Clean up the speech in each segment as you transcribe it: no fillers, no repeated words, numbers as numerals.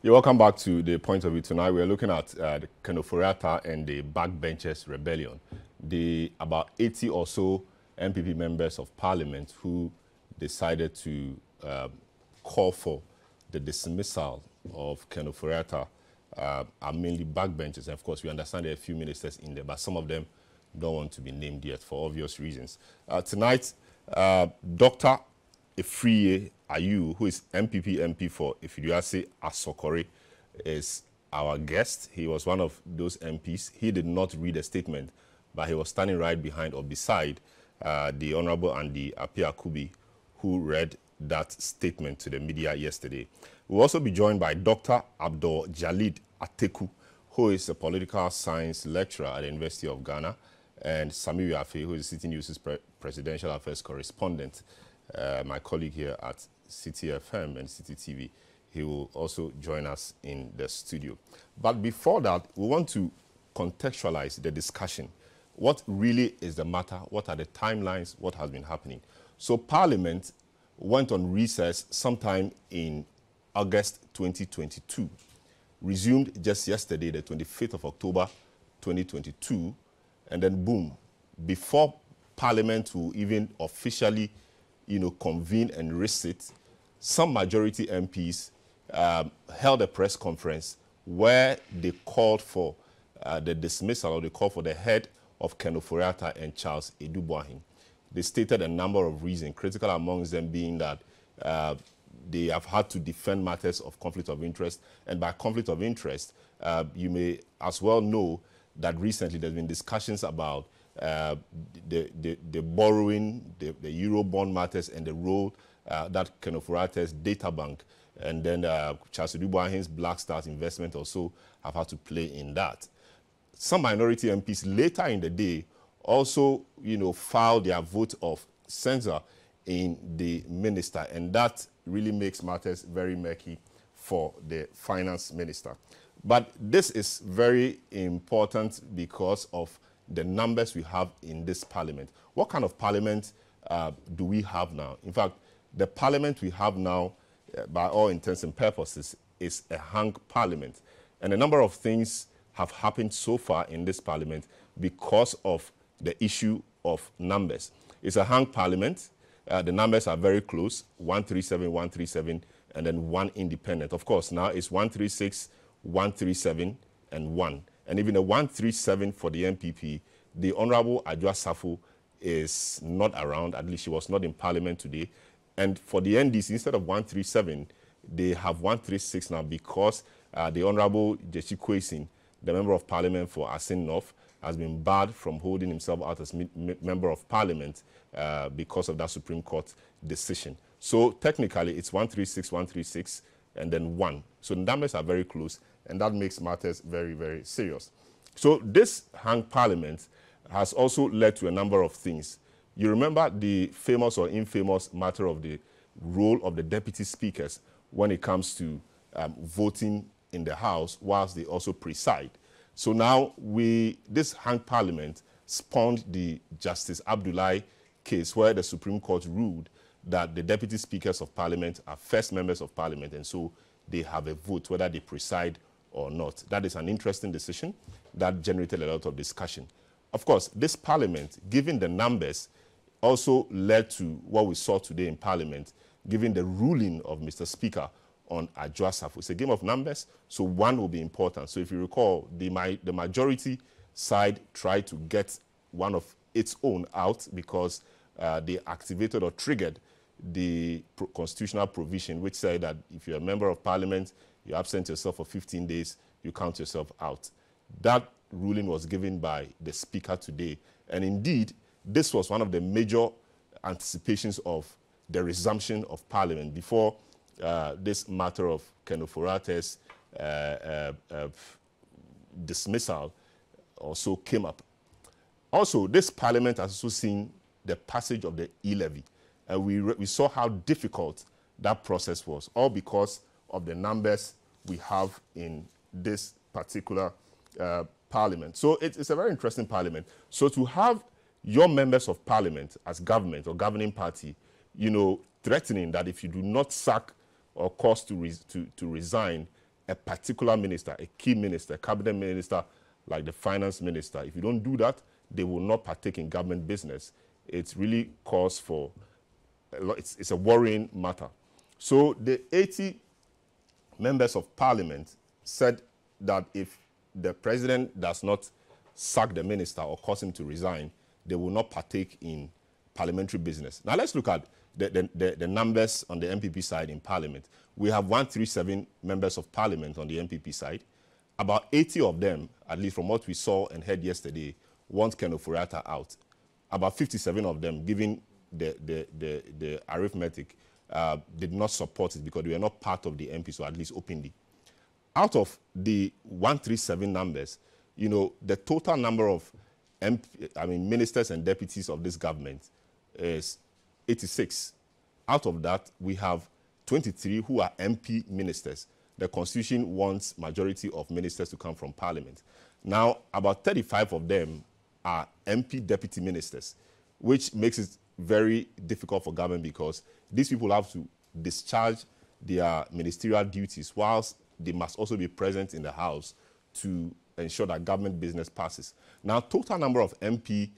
You're welcome back to the point of view. Tonight we're looking at the Ofori-Atta and the backbenchers rebellion. The about 80 or so MPP members of parliament who decided to call for the dismissal of Ofori-Atta are mainly backbenchers. And of course, we understand there are a few ministers in there, but some of them don't want to be named yet for obvious reasons. Tonight, Dr. Ofori-Atta, who is MPP MP for Ofori-Atta Asokore, is our guest. He was one of those MPs. He did not read a statement, but he was standing right behind or beside the Honorable Andy Appiah-Kubi, who read that statement to the media yesterday. We'll also be joined by Dr. Abdul Jalid Ateku, who is a political science lecturer at the University of Ghana, and Samiri Afe, who is Citi News' presidential affairs correspondent, my colleague here at Citi FM and Citi TV. He will also join us in the studio. But before that, we want to contextualize the discussion. What really is the matter? What are the timelines? What has been happening? So Parliament went on recess sometime in August 2022, resumed just yesterday, the 25th of October 2022, and then boom, before Parliament will even officially convene and resit, some majority MPs held a press conference where they called for the dismissal, or they called for the head of Ofori-Atta and Charles Edubuahin. They stated a number of reasons, critical amongst them being that they have had to defend matters of conflict of interest. And by conflict of interest, you may as well know that recently there's been discussions about the borrowing, the Euro bond matters, and the role that Ofori-Atta's data bank and then Charles Edubuahin's Black Stars investment also have had to play in that. Some minority MPs later in the day also, filed their vote of censure in the minister, and that really makes matters very murky for the finance minister. But this is very important because of the numbers we have in this parliament. What kind of parliament do we have now? In fact, the parliament we have now, by all intents and purposes, is a hung parliament. And a number of things have happened so far in this parliament because of the issue of numbers. It's a hung parliament. The numbers are very close, 137, 137, and then one independent. Of course, now it's 136, 137, and 1. And even the 137 for the MPP, the Honorable Adwoa Safo is not around. At least she was not in Parliament today. And for the NDC, instead of 137, they have 136 now because the Honorable Jechi Kwesin, the Member of Parliament for Asin North, has been barred from holding himself out as Member of Parliament because of that Supreme Court decision. So technically, it's 136, 136, and then 1. So the numbers are very close, and that makes matters very, very serious. So this hung parliament has also led to a number of things. You remember the famous or infamous matter of the role of the deputy speakers when it comes to voting in the House, whilst they also preside. So now this hung parliament spawned the Justice Abdullahi case where the Supreme Court ruled that the deputy speakers of parliament are first members of parliament, and so they have a vote whether they preside or not. That is an interesting decision that generated a lot of discussion. Of course, this parliament, given the numbers, also led to what we saw today in parliament, given the ruling of Mr. Speaker on Adwoa Safo. It's a game of numbers, so one will be important. So if you recall, the majority side tried to get one of its own out because they activated or triggered the constitutional provision which said that if you're a member of parliament, you absent yourself for 15 days, you count yourself out. That ruling was given by the speaker today. And indeed, this was one of the major anticipations of the resumption of parliament before this matter of Ofori-Atta's dismissal also came up. Also, this parliament has also seen the passage of the e-levy. And we saw how difficult that process was, all because of the numbers we have in this particular parliament. So it's a very interesting parliament. So to have your members of parliament as government or governing party, threatening that if you do not sack or cause to resign, a particular minister, a key minister, cabinet minister, like the finance minister. If you don't do that, they will not partake in government business. It's really cause for, it's a worrying matter. So the 80 members of parliament said that if the president does not sack the minister or cause him to resign, they will not partake in parliamentary business. Now let's look at the numbers on the MPP side in parliament. We have 137 members of parliament on the MPP side. About 80 of them, at least from what we saw and heard yesterday, want Ken Ofori-Atta out. About 57 of them, given the arithmetic, did not support it because they were not part of the MP, so at least openly. Out of the 137 numbers, you know, the total number of ministers and deputies of this government is 86. Out of that, we have 23 who are MP ministers. The Constitution wants majority of ministers to come from Parliament. Now, about 35 of them are MP deputy ministers, which makes it very difficult for government because these people have to discharge their ministerial duties whilst they must also be present in the House to ensure that government business passes. Now, total number of MP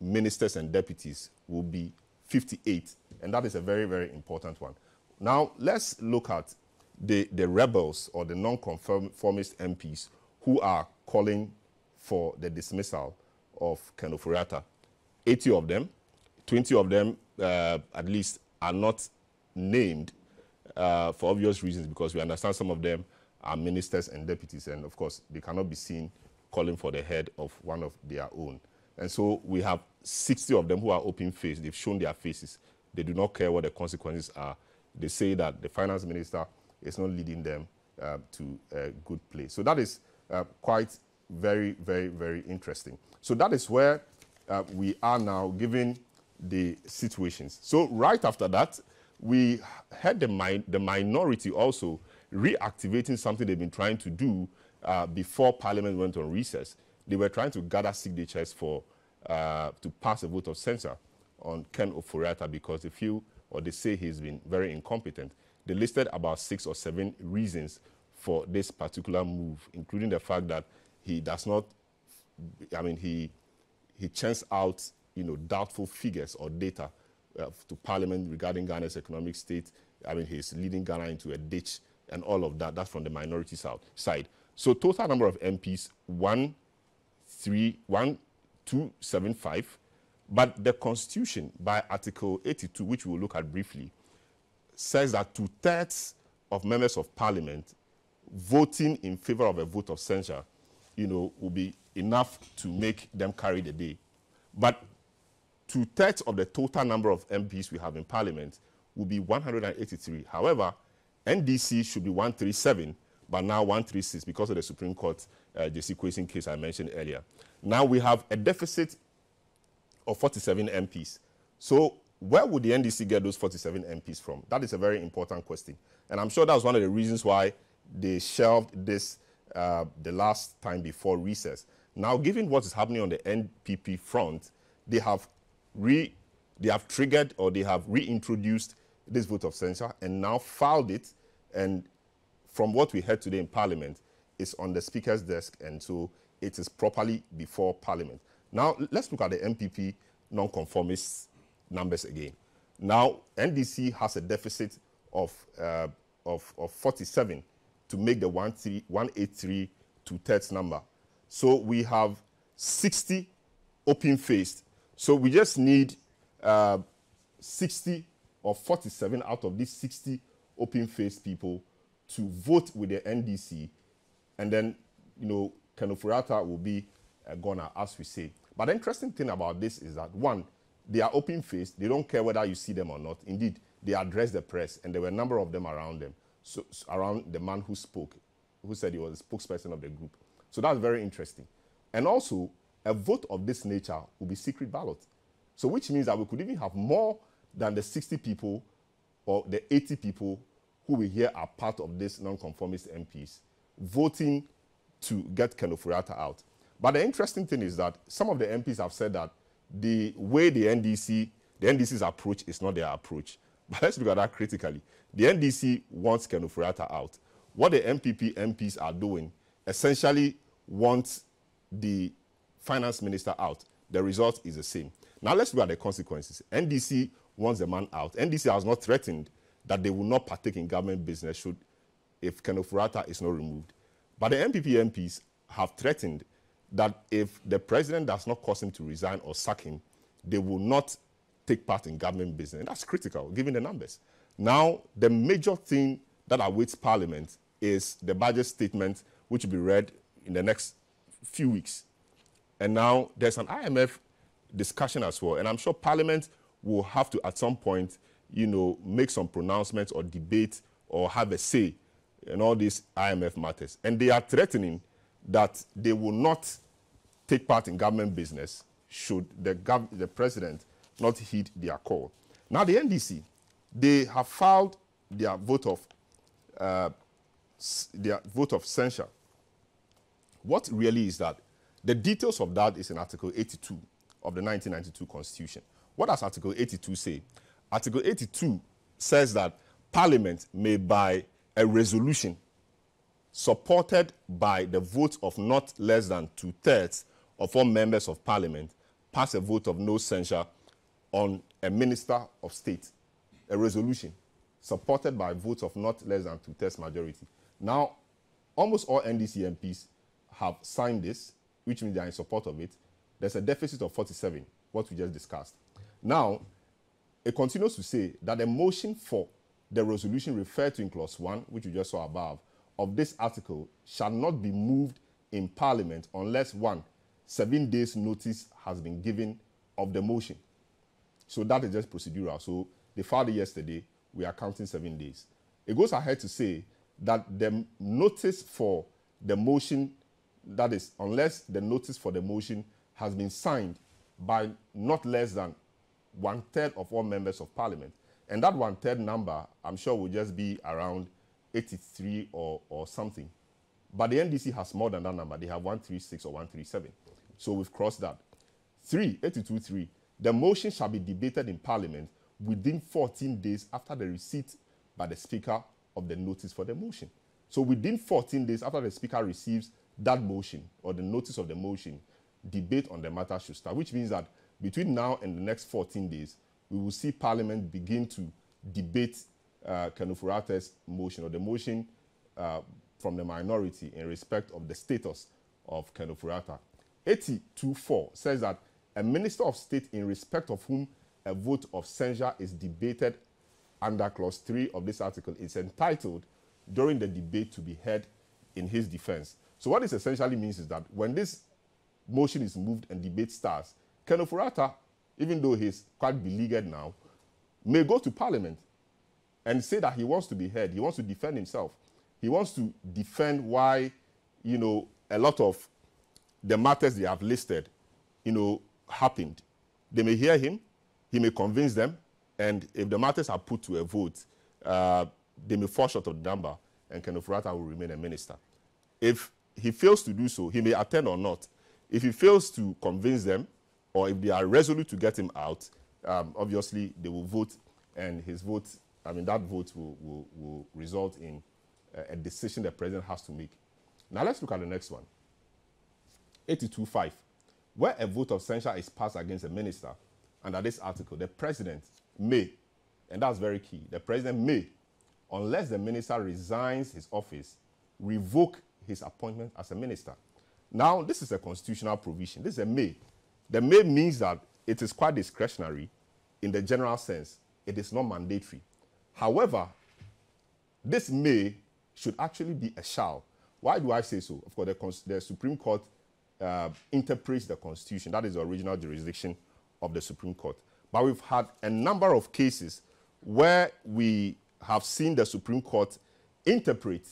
ministers and deputies will be 58, and that is a very, very important one. Now, let's look at the rebels or the non-conformist MPs who are calling for the dismissal of Ken Ofori-Atta. 80 of them, 20 of them at least are not named for obvious reasons because we understand some of them are ministers and deputies, and of course they cannot be seen calling for the head of one of their own. And so we have 60 of them who are open-faced. They've shown their faces. They do not care what the consequences are. They say that the finance minister is not leading them to a good place. So that is quite very, very, very interesting. So that is where we are now, given the situations. So right after that, we had the minority also reactivating something they've been trying to do before Parliament went on recess. They were trying to gather signatures for to pass a vote of censure on Ken Ofori-Atta because they feel, or they say, he's been very incompetent. They listed about 6 or 7 reasons for this particular move, including the fact that he does not, he churns out, doubtful figures or data to Parliament regarding Ghana's economic state. He's leading Ghana into a ditch and all of that. That's from the minority side. So total number of MPs, 1,275. But the Constitution, by Article 82, which we will look at briefly, says that 2/3 of members of Parliament voting in favor of a vote of censure, will be enough to make them carry the day. But 2/3 of the total number of MPs we have in Parliament will be 183. However, NDC should be 137, but now 136 because of the Supreme Court J.C. Kwesi case I mentioned earlier. Now we have a deficit of 47 MPs. So where would the NDC get those 47 MPs from? That is a very important question. And I'm sure that was one of the reasons why they shelved this the last time before recess. Now, given what is happening on the NPP front, they have triggered, or they have reintroduced this vote of censure and now filed it. And from what we heard today in Parliament, it's on the Speaker's desk, and so it is properly before Parliament. Now, let's look at the MPP non-conformist numbers again. Now, NDC has a deficit of 47 to make the 183 2/3 number. So we have 60 open-faced. So we just need 60 or 47 out of these 60 open-faced people to vote with the NDC, and then, Ken Ofori-Atta will be a goner, as we say. But the interesting thing about this is that, one, they are open-faced. They don't care whether you see them or not. Indeed, they address the press, and there were a number of them around them, so around the man who spoke, who said he was a spokesperson of the group. So that's very interesting. And also, a vote of this nature will be secret ballot. So which means that we could even have more than the 60 people or the 80 people who we hear are part of this non-conformist MPs voting to get Ken Ofori-Atta out. But the interesting thing is that some of the MPs have said that the way the NDC's approach is not their approach. But let's look at that critically. The NDC wants Ken Ofori-Atta out. what the MPP MPs are doing essentially want the finance minister out. The result is the same. Now let's look at the consequences. NDC wants the man out. NDC has not threatened that they will not partake in government business if Ofori-Atta is not removed. But the MPP MPs have threatened that if the president does not cause him to resign or sack him, they will not take part in government business. And that's critical, given the numbers. Now, the major thing that awaits Parliament is the budget statement, which will be read in the next few weeks. And now there's an IMF discussion as well. And I'm sure Parliament will have to, at some point, make some pronouncements or debate or have a say in all these IMF matters. And they are threatening that they will not take part in government business should the president not heed their call. Now, the NDC, they have filed their vote of censure. What really is that? The details of that is in Article 82 of the 1992 Constitution. What does Article 82 say? Article 82 says that Parliament may, by a resolution supported by the vote of not less than 2/3 of all members of Parliament, pass a vote of no censure on a minister of state. A resolution supported by votes of not less than 2/3 majority. Now, almost all NDC MPs have signed this, which means they are in support of it. There's a deficit of 47, what we just discussed. Now, it continues to say that the motion for the resolution referred to in clause 1, which we just saw above, of this article shall not be moved in Parliament unless 1, 7 days notice has been given of the motion. So that is just procedural. So they filed it yesterday. We are counting 7 days. It goes ahead to say that the notice for the motion, that is, unless the notice for the motion has been signed by not less than 1/3 of all members of Parliament. And that 1/3 number, I'm sure, will just be around 83 or something. But the NDC has more than that number. They have 136 or 137. So we've crossed that. 82.3, the motion shall be debated in Parliament within 14 days after the receipt by the Speaker of the notice for the motion. So within 14 days after the Speaker receives that motion or the notice of the motion, debate on the matter should start, which means that between now and the next 14 days, we will see Parliament begin to debate Ofori-Atta's motion or the motion from the minority in respect of the status of Ofori-Atta. 82.4 says that a minister of state in respect of whom a vote of censure is debated under clause 3 of this article is entitled during the debate to be heard in his defense. So what this essentially means is that when this motion is moved and debate starts, Ofori-Atta, even though he's quite beleaguered now, may go to Parliament and say that he wants to be heard. He wants to defend himself. He wants to defend why, a lot of the matters they have listed, happened. They may hear him, he may convince them, and if the matters are put to a vote, they may fall short of the number, and Ofori-Atta will remain a minister. If he fails to do so, he may attend or not. If he fails to convince them, or if they are resolute to get him out, obviously they will vote, and that vote will result in a decision the president has to make. Now let's look at the next one. 82.5. Where a vote of censure is passed against a minister, under this article, the president may, and that's very key, the president may, unless the minister resigns his office, revoke his appointment as a minister. Now, this is a constitutional provision. This is a may. The may means that it is quite discretionary in the general sense. It is not mandatory. However, this may should actually be a shall. Why do I say so? Of course, the Supreme Court interprets the Constitution. That is the original jurisdiction of the Supreme Court. But we've had a number of cases where we have seen the Supreme Court interpret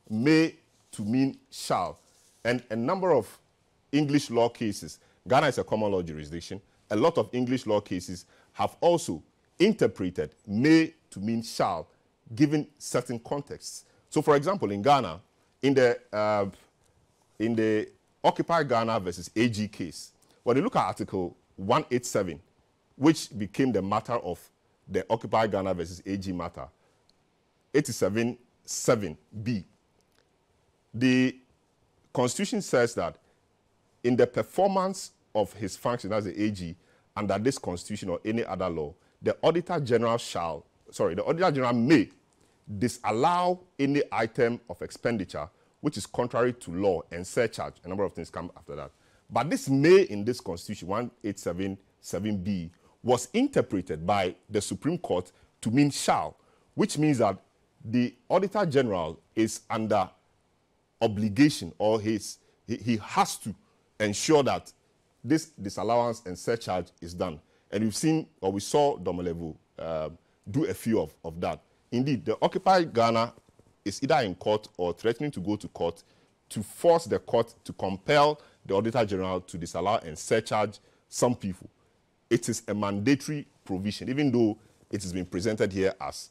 may to mean shall. And a number of English law cases, Ghana is a common law jurisdiction, a lot of English law cases have also interpreted may to mean shall, given certain contexts. So, for example, in Ghana, in the Occupy Ghana versus AG case, when you look at Article 187, which became the matter of the Occupy Ghana versus AG matter, 87.7b The Constitution says that in the performance of his function as the AG under this Constitution or any other law, the Auditor General may disallow any item of expenditure which is contrary to law and surcharge. A number of things come after that. But this may in this Constitution, 1877B, was interpreted by the Supreme Court to mean shall, which means that the Auditor General is under obligation, or he has to ensure that this disallowance and surcharge is done. And we've seen, or we saw Domolevu do a few of that. Indeed, the Occupy Ghana is either in court or threatening to go to court to force the court to compel the Auditor General to disallow and surcharge some people. It is a mandatory provision, even though it has been presented here as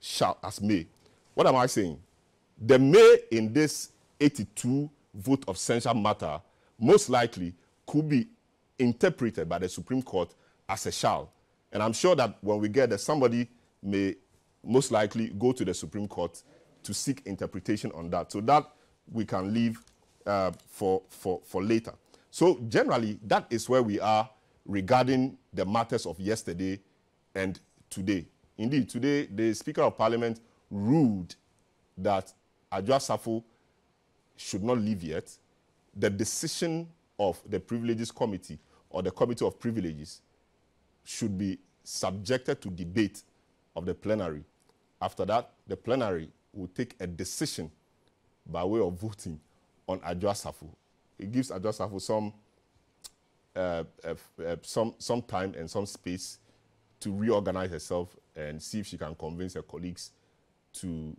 shall, as may. What am I saying? The may in this 82 vote of censure matter most likely could be interpreted by the Supreme Court as a shall. And I'm sure that when we get there, somebody may most likely go to the Supreme Court to seek interpretation on that. So that we can leave for later. So generally, that is where we are regarding the matters of yesterday and today. Indeed, today, the Speaker of Parliament ruled that Adwoa Safo should not leave yet. The decision of the Privileges Committee or the Committee of Privileges should be subjected to debate of the plenary. After that, the plenary will take a decision by way of voting on Adwoa Safo. It gives Adwoa Safo some time and some space to reorganize herself and see if she can convince her colleagues to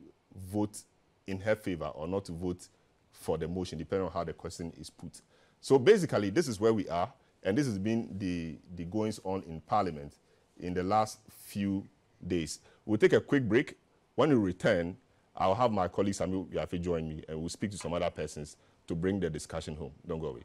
vote in her favor or not to vote for the motion, depending on how the question is put. So basically, this is where we are, and this has been the goings on in Parliament in the last few days. We'll take a quick break. When we return, I'll have my colleague Samuel Yafe join me, and we'll speak to some other persons to bring the discussion home. Don't go away.